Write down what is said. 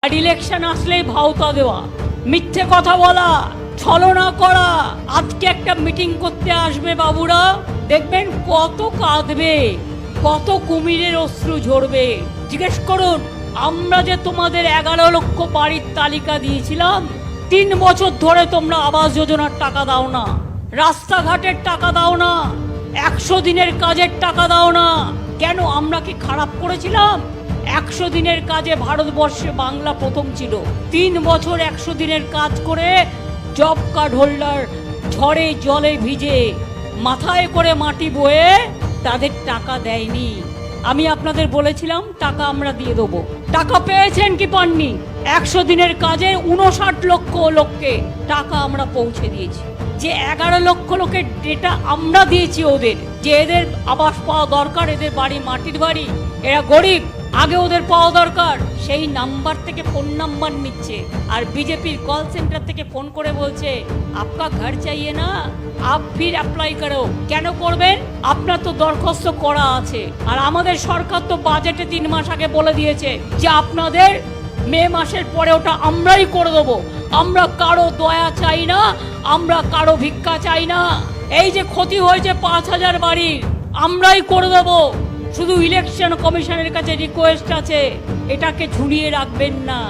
আর election আসলেই ভাওতা দেওয়া, মিথ্যে কথা বলা, ছলনা করা। আজকে একটা মিটিং করতে আসবে বাবুরা, দেখবেন কত কাঁদবে, কত কুমিরের অশ্রু ঝরবে। জিজ্ঞেস করুন, আমরা যে তোমাদের 11 লক্ষ বাড়ির তালিকা দিয়েছিলাম, 3 বছর ধরে তোমরা আবাস যোজনার টাকা দাও না, রাস্তাঘাটের টাকা দাও না, 100 দিনের কাজের টাকা দাও না। কেন? আমরা কি খারাপ করেছিলাম? 100 দিনের কাজে ভারতবর্ষে বাংলা প্রথম ছিল। 3 বছর 100 দিনের কাজ করে জব কার্ড হোল্ডার ঝড়ে জলে ভিজে মাথায় করে মাটি বয়ে তাদের টাকা দেয়নি। আমি আপনাদের বলেছিলাম টাকা আমরা দিয়ে দেবো। টাকা পেয়েছেন কি পাননি? 100 দিনের কাজে 59 লক্ষ লোককে টাকা আমরা পৌঁছে দিয়েছি। যে 11 লক্ষ লোকের ডেটা আমরা দিয়েছি ওদের, যে এদের আবাস পাওয়া দরকার, এদের বাড়ি মাটির বাড়ি, এরা গরিব, আগে ওদের পাওয়া দরকার, সেই নাম্বার থেকে ফোন নাম্বার নিচ্ছে। আর বিজেপির কল সেন্টার থেকে ফোন করে বলছে আপকা ঘর চাইয়ে না, আপ ফির অ্যাপ্লাই করো। কেন করবেন? আপনার তো দরখাস্ত করা আছে। আর আমাদের সরকার তো বাজেটে 3 মাস আগে বলে দিয়েছে যে আপনাদের মে মাসের পরে ওটা আমরাই করে দেবো। আমরা কারো দয়া চাই না, আমরা কারো ভিক্ষা চাই না। এই যে ক্ষতি হয়েছে 5000 বাড়ির, আমরাই করে দেবো। শুধু ইলেকশন কমিশনের কাছে রিকোয়েস্ট আছে, এটাকে ঝুলিয়ে রাখবেন না।